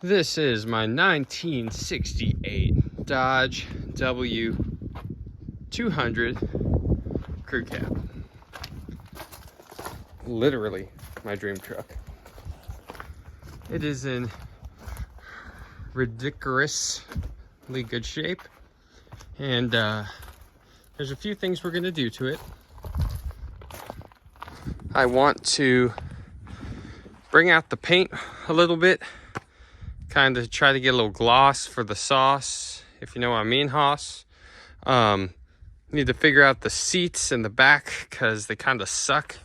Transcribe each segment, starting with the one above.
This is my 1968 Dodge W200 crew cab. Literally my dream truck. It is in ridiculously good shape, and there's a few things we're gonna do to it. I want to bring out the paint a little bit, kind of try to get a little gloss for the sauce, if you know what I mean, Hoss. Need to figure out the seats in the back because they kind of suck,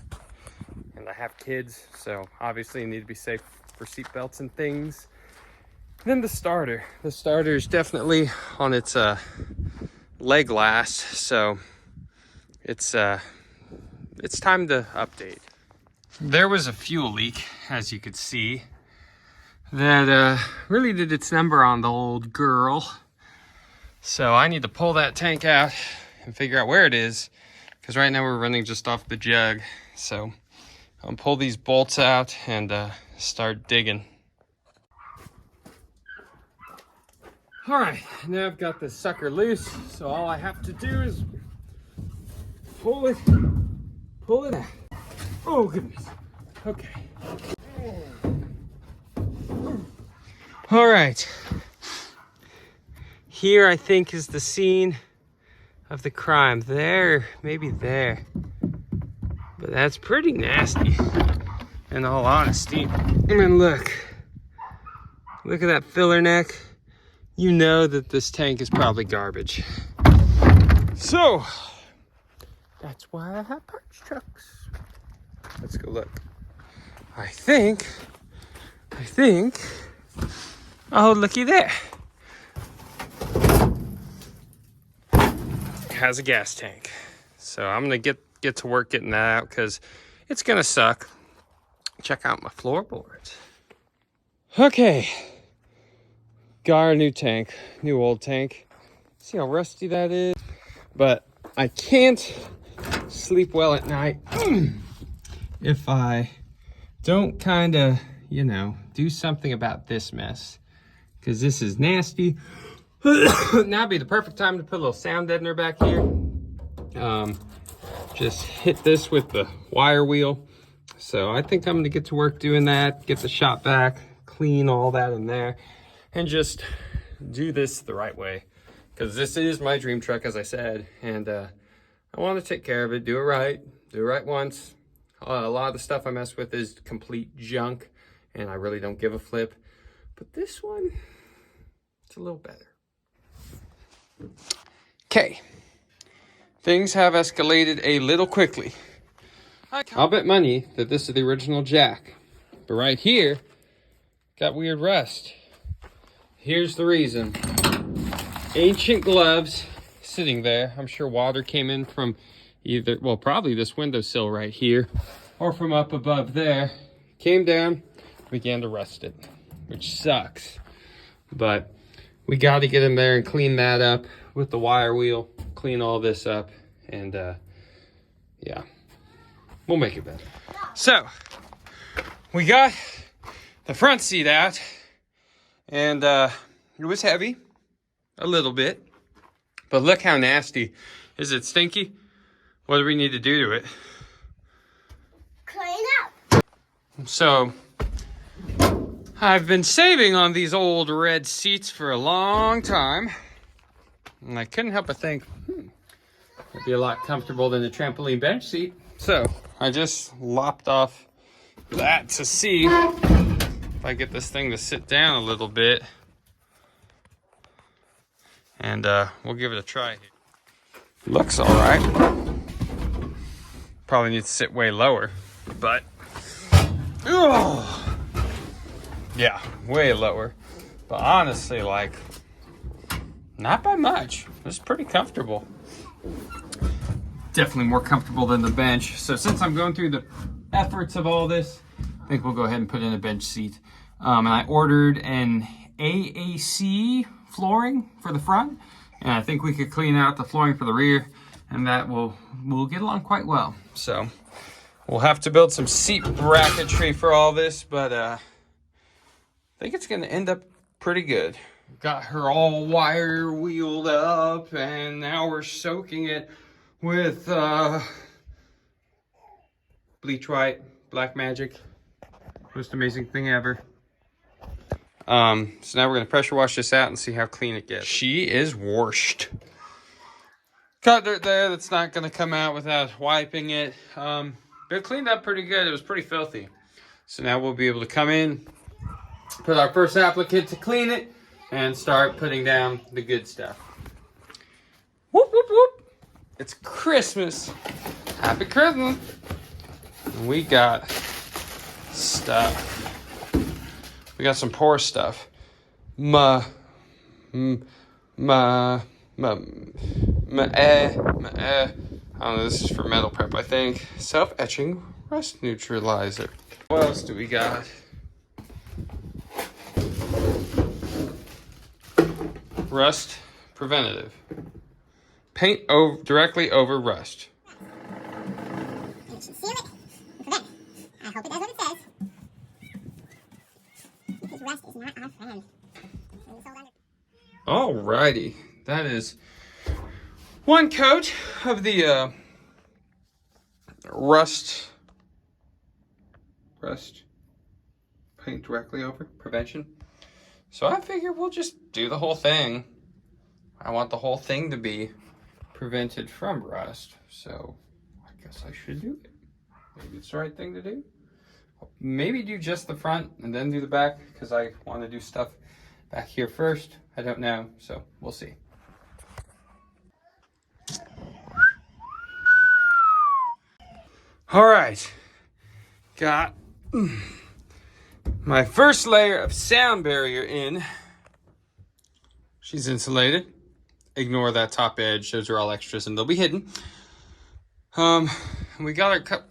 and I have kids, so obviously you need to be safe for seat belts and things. Then the starter is definitely on its leg last, so it's time to update. There was a fuel leak, as you could see, that really did its number on the old girl. So I need to pull that tank out and figure out where it is, because right now we're running just off the jug. So I'll pull these bolts out and start digging. All right, now I've got this sucker loose, so all I have to do is pull it out. Oh goodness, okay. All right, here I think is the scene of the crime. There, maybe there, but that's pretty nasty, in all honesty. I mean, look at that filler neck. You know that this tank is probably garbage. So that's why I have parts trucks. Let's go look. I think, oh, looky there. It has a gas tank. So I'm gonna get to work getting that out because it's gonna suck. Check out my floorboards. Okay. Got our new tank, new old tank. See how rusty that is? But I can't sleep well at night if I don't kind of, do something about this mess. Because this is nasty. Now would be the perfect time to put a little sound deadener back here. Just hit this with the wire wheel. So I think I'm gonna get to work doing that, get the shop vac, clean all that in there, and just do this the right way. Because this is my dream truck, as I said, and I want to take care of it, do it right once. A lot of the stuff I mess with is complete junk, and I really don't give a flip. But this one, it's a little better. Okay, things have escalated a little quickly. I'll bet money that this is the original jack, but right here, got weird rust. Here's the reason. Ancient gloves sitting there. I'm sure water came in from either, well, probably this windowsill right here, or from up above there. Came down, began to rust it, which sucks. But we got to get in there and clean that up with the wire wheel, clean all this up, and yeah, we'll make it better. So, we got the front seat out, and it was heavy, a little bit, but look how nasty. Is it stinky? What do we need to do to it? Clean up. So, I've been saving on these old red seats for a long time, and I couldn't help but think, it'd be a lot comfortable than the trampoline bench seat. So, I just lopped off that to see if I get this thing to sit down a little bit. And we'll give it a try here. Looks all right. Probably need to sit way lower, but yeah, way lower. But honestly, like, not by much. It's pretty comfortable. Definitely more comfortable than the bench. So since I'm going through the efforts of all this, I think we'll go ahead and put in a bench seat. And I ordered an AAC flooring for the front, and I think we could clean out the flooring for the rear, and that will get along quite well. So we'll have to build some seat bracketry for all this, but think it's gonna end up pretty good. Got her all wire wheeled up, and now we're soaking it with bleach white, black magic. Most amazing thing ever. So now we're gonna pressure wash this out and see how clean it gets. She is washed. Got dirt there that's not gonna come out without wiping it. But it cleaned up pretty good. It was pretty filthy. So now we'll be able to come in, put our first applicant to clean it, and start putting down the good stuff. Whoop, whoop, whoop. It's Christmas. Happy Christmas. And we got stuff. We got some poor stuff. I don't know, this is for metal prep, I think. Self-etching rust neutralizer. What else do we got? Rust preventative. Paint directly over rust. And seal it and prevent. I hope it does what it says. Because rust is not our friend. Alrighty, that is one coat of the rust paint directly over prevention. So I figure we'll just do the whole thing. I want the whole thing to be prevented from rust, so I guess I should do it. Maybe it's the right thing to do. Maybe do just the front and then do the back, because I want to do stuff back here first. I don't know, so we'll see. All right, got my first layer of sound barrier in. She's insulated. Ignore that top edge, those are all extras and they'll be hidden. We got our cut.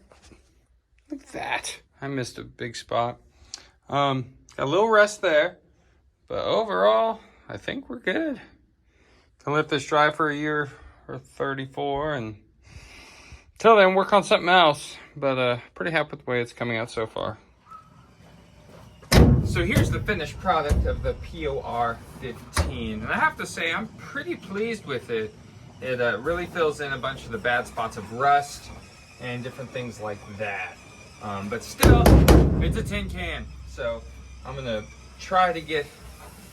Look at that. I missed a big spot. Got a little rust there, but overall, I think we're good. Gonna let this dry for a year or 34, and till then work on something else. But pretty happy with the way it's coming out so far. So here's the finished product of the POR 15, and I have to say I'm pretty pleased with it. It really fills in a bunch of the bad spots of rust and different things like that. But still, it's a tin can, so I'm gonna try to get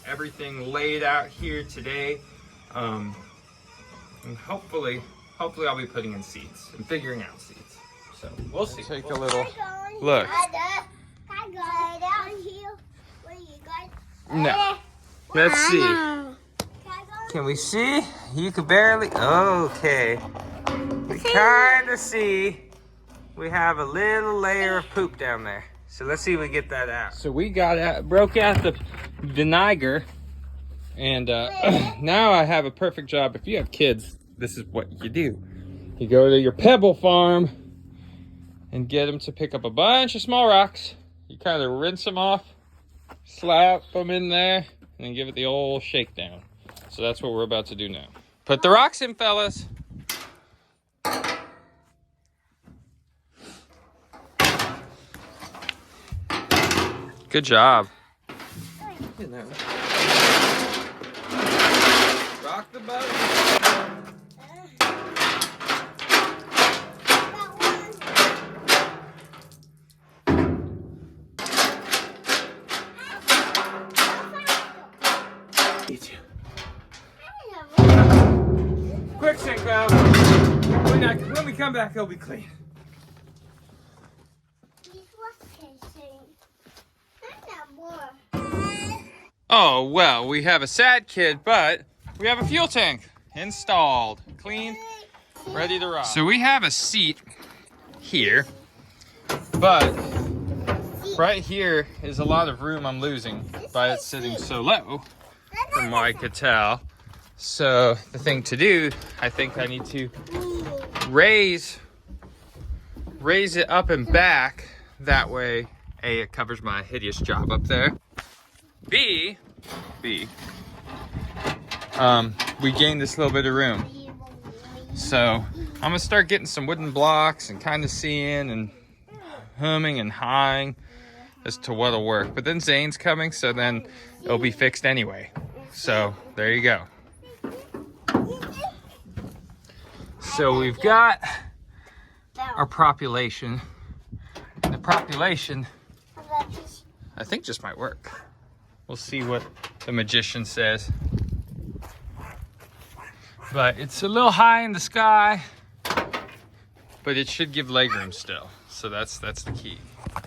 everything laid out here today, and hopefully I'll be putting in seats and figuring out seats. So we'll see. Take a little look. No. Let's see. Can we see? You can barely. Okay. We kind of see. We have a little layer of poop down there. So let's see if we get that out. So we broke out the vinegar, and now I have a perfect job. If you have kids, this is what you do. You go to your pebble farm and get them to pick up a bunch of small rocks. You kind of rinse them off, slap them in there, and then give it the old shakedown. So that's what we're about to do now. Put the rocks in, fellas. Good job. Rock the boat. Quick sink valve. When we come back, it'll be clean. Oh, well, we have a sad kid, but we have a fuel tank installed, clean, ready to rock. So we have a seat here, but right here is a lot of room I'm losing by it sitting so low, from what I could tell. So the thing to do, I think I need to raise it up and back. That way, A, it covers my hideous job up there. B, we gain this little bit of room. So I'm gonna start getting some wooden blocks and kind of seeing and humming and hawing as to what'll work. But then Zane's coming, so then it'll be fixed anyway. So there you go. So we've got our population. The population, I think, just might work. We'll see what the magician says. But it's a little high in the sky, but it should give legroom still. So that's the key.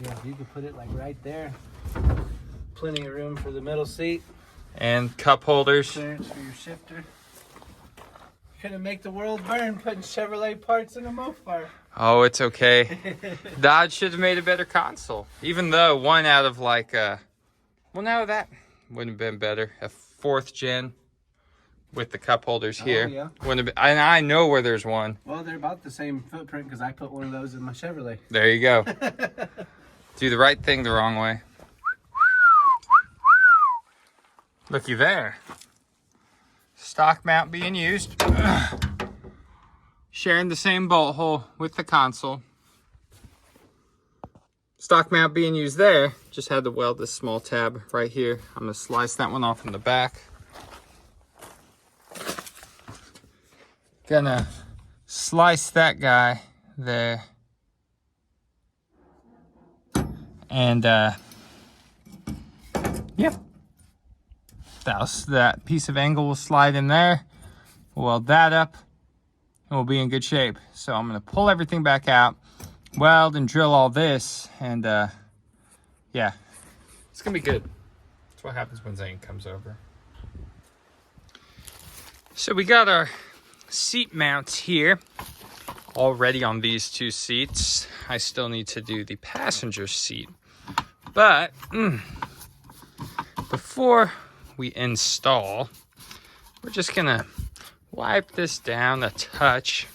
Yeah, you can put it like right there. Plenty of room for the middle seat. And cup holders. Clearance for your shifter. Gonna make the world burn putting Chevrolet parts in a Mopar. Oh, it's okay. Dodge should have made a better console. Even though one out of like, well, no, that wouldn't have been better. A 4th gen with the cup holders here. Oh, yeah. Wouldn't have been, and I know where there's one. Well, they're about the same footprint because I put one of those in my Chevrolet. There you go. Do the right thing the wrong way. Looky there. Stock mount being used. Sharing the same bolt hole with the console. Stock mount being used there. Just had to weld this small tab right here. I'm going to slice that one off in the back. Gonna slice that guy there. And yep. That piece of angle will slide in there. We'll weld that up and we'll be in good shape. So I'm gonna pull everything back out, weld and drill all this, and yeah, it's gonna be good. That's what happens when Zane comes over. So we got our seat mounts here already on these 2 seats. I still need to do the passenger seat, but before we install, we're just gonna wipe this down a touch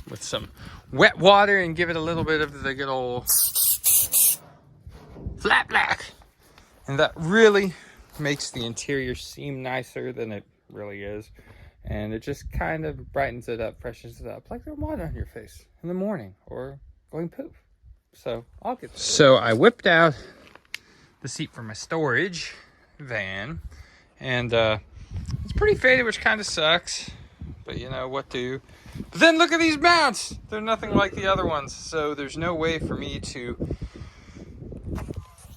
with some wet water and give it a little bit of the good old flat black, and that really makes the interior seem nicer than it really is, and it just kind of brightens it up, freshens it up, like the water on your face in the morning or going poop. So I'll get there. So I whipped out the seat for my storage van, and it's pretty faded, which kind of sucks, but you know what to. But then look at these mounts. They're nothing like the other ones, so there's no way for me to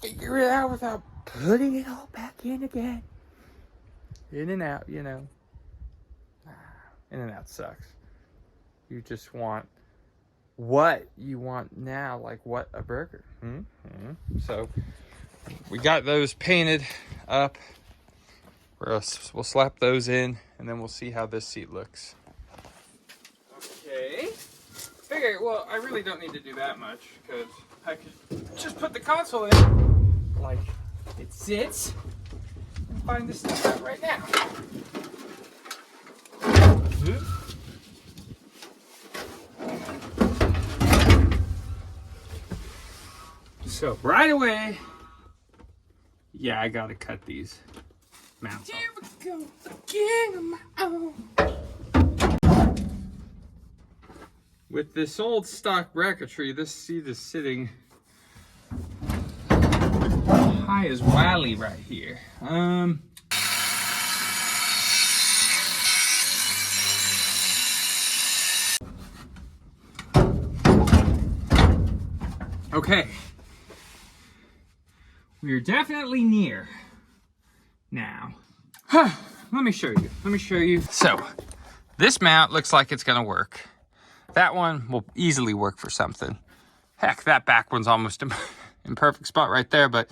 figure it out without putting it all back in again. In and out, you know. In and out sucks. You just want what you want now, like what, a burger. So we got those painted up. We'll slap those in, and then we'll see how this seat looks. Okay. Figure, well, I really don't need to do that much, because I could just put the console in like it sits and find this stuff out right now. So right away, yeah, I gotta cut these mounts off. Here we go again on my own. With this old stock bracketry, this seat is sitting high as Wally right here. Okay. We're definitely near now. Let me show you. So, this mount looks like it's gonna work. That one will easily work for something. Heck, that back one's almost in perfect spot right there, but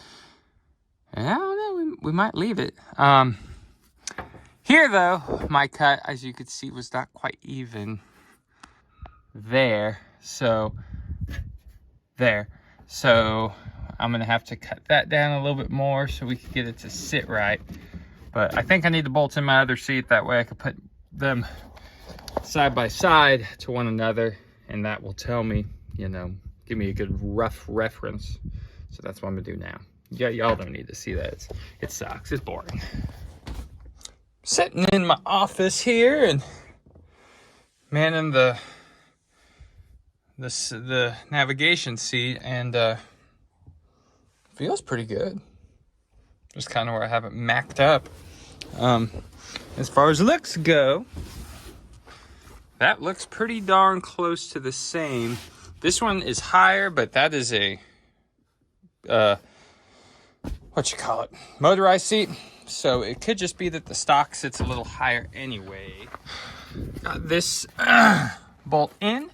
I don't know, we might leave it. Here though, my cut, as you could see, was not quite even there. So I'm gonna have to cut that down a little bit more so we can get it to sit right. But I think I need the bolts in my other seat, that way I can put them side by side to one another, and that will tell me, you know, give me a good rough reference. So that's what I'm gonna do now. Yeah, y'all don't need to see that. It sucks, it's boring. Sitting in my office here and manning the the navigation seat, and feels pretty good. Just kind of where I have it macked up. As far as looks go, that looks pretty darn close to the same. This one is higher, but that is a motorized seat. So it could just be that the stock sits a little higher anyway. Got this bolt in,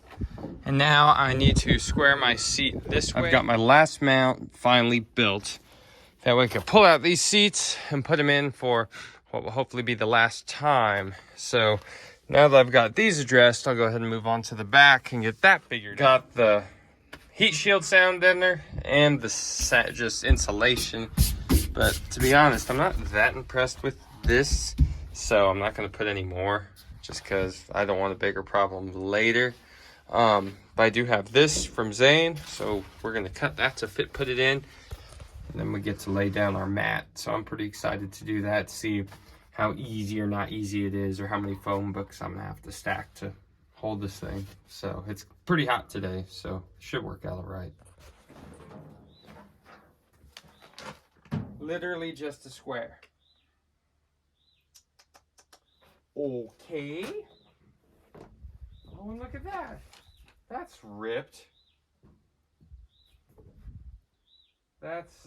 and now I need to square my seat this way. I've got my last mount finally built. That way I can pull out these seats and put them in for what will hopefully be the last time. So now that I've got these addressed, I'll go ahead and move on to the back and get that figured out. Got the heat shield sound deadener and the just insulation. But to be honest, I'm not that impressed with this, so I'm not going to put any more just because I don't want a bigger problem later. But I do have this from Zane, so we're going to cut that to put it in. And then we get to lay down our mat. So I'm pretty excited to do that, see how easy or not easy it is, or how many phone books I'm gonna have to stack to hold this thing. So it's pretty hot today, so it should work out all right. Literally just a square. Okay. Oh, and look at that. That's ripped. That's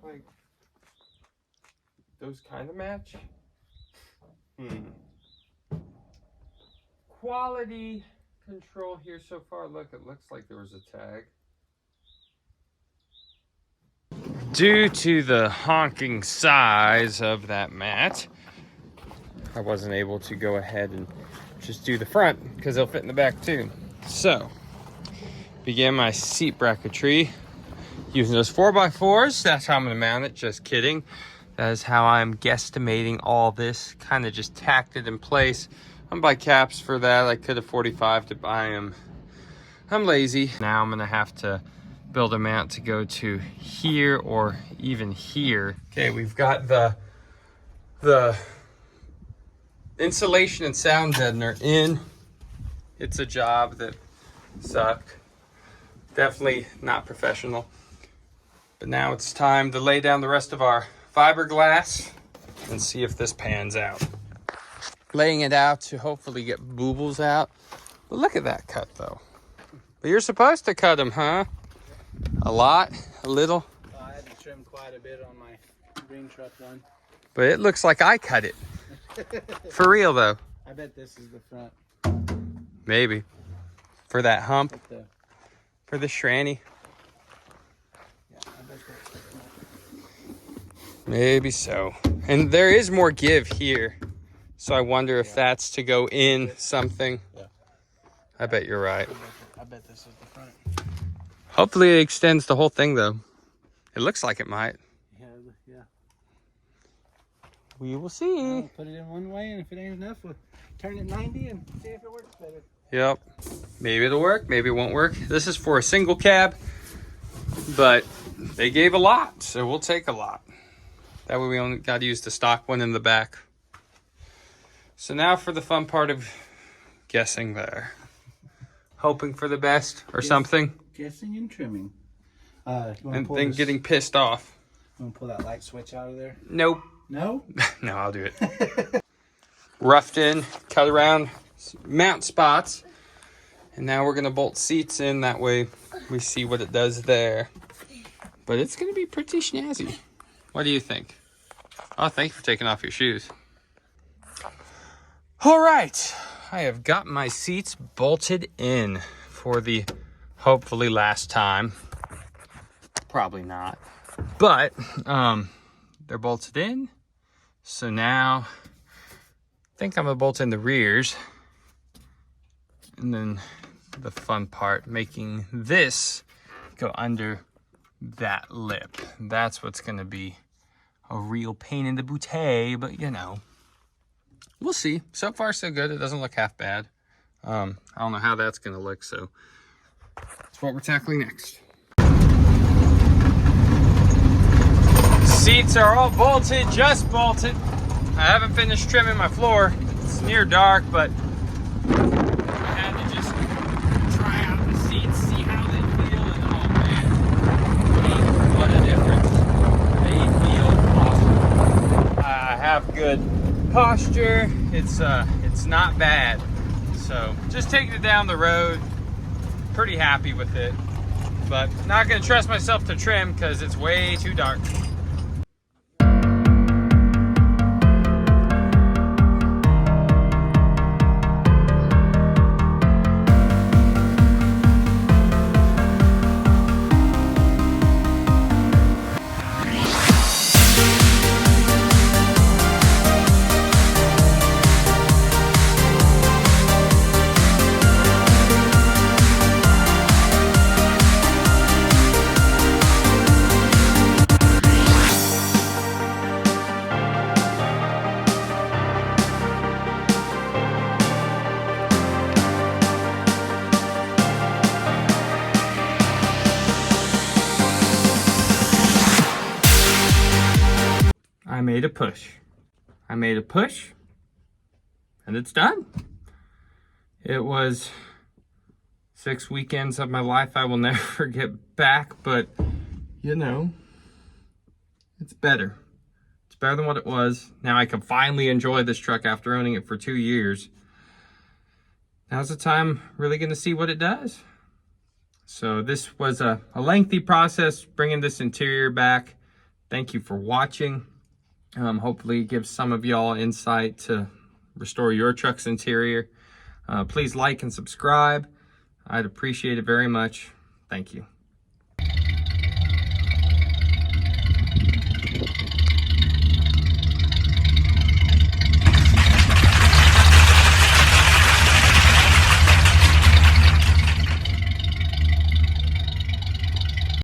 like those kind of match. Quality control here so far. Look, it looks like there was a tag. Due to the honking size of that mat, I wasn't able to go ahead and just do the front because they'll fit in the back too. So began my seat bracketry using those 4x4s. That's how I'm gonna mount it, just kidding. That is how I'm guesstimating all this. Kind of just tacked it in place. I'm buy caps for that. I could have 45 to buy them. I'm lazy. Now I'm gonna have to build a mount to go to here or even here. Okay, we've got the insulation and sound deadener in. It's a job that sucked. Definitely not professional. But now it's time to lay down the rest of our fiberglass and see if this pans out. Laying it out to hopefully get boobles out. But look at that cut though. But you're supposed to cut them, huh? A lot? A little? I had to trim quite a bit on my green truck one. But it looks like I cut it. For real though. I bet this is the front. Maybe. For that hump. For the shranny. Yeah, I bet that's the front. Maybe so. And there is more give here. So I wonder if that's to go in something. Yeah. I bet you're right. I bet this is the front. Hopefully it extends the whole thing though. It looks like it might. Yeah. We will see. I'll put it in one way, and if it ain't enough, we'll turn it 90 and see if it works better. Yep. Maybe it'll work, maybe it won't work. This is for a single cab, but they gave a lot, so we'll take a lot. That way we only got to use the stock one in the back. So now for the fun part of guessing there. Hoping for the best or something. Guessing and trimming. And then getting pissed off. You want to pull that light switch out of there? Nope. No? No, I'll do it. Roughed in, cut around, mount spots. And now we're going to bolt seats in. That way we see what it does there. But it's going to be pretty snazzy. What do you think? Oh, thank you for taking off your shoes. All right. I have got my seats bolted in for the hopefully last time. Probably not. But they're bolted in. So now I think I'm going to bolt in the rears. And then the fun part, making this go under that lip. That's what's going to be a real pain in the booty, but you know, we'll see. So far, so good. It doesn't look half bad. I don't know how that's going to look, so that's what we're tackling next. Seats are all bolted, just bolted. I haven't finished trimming my floor. It's near dark, but posture. It's not bad. So just taking it down the road, pretty happy with it, but not gonna trust myself to trim because it's way too dark. I made a push. I made a push, and it's done. It was 6 weekends of my life I will never get back, but you know, it's better. It's better than what it was. Now I can finally enjoy this truck after owning it for 2 years. Now's the time really gonna see what it does. So this was a lengthy process bringing this interior back. Thank you for watching. Hopefully it gives some of y'all insight to restore your truck's interior. Please like and subscribe. I'd appreciate it very much. Thank you.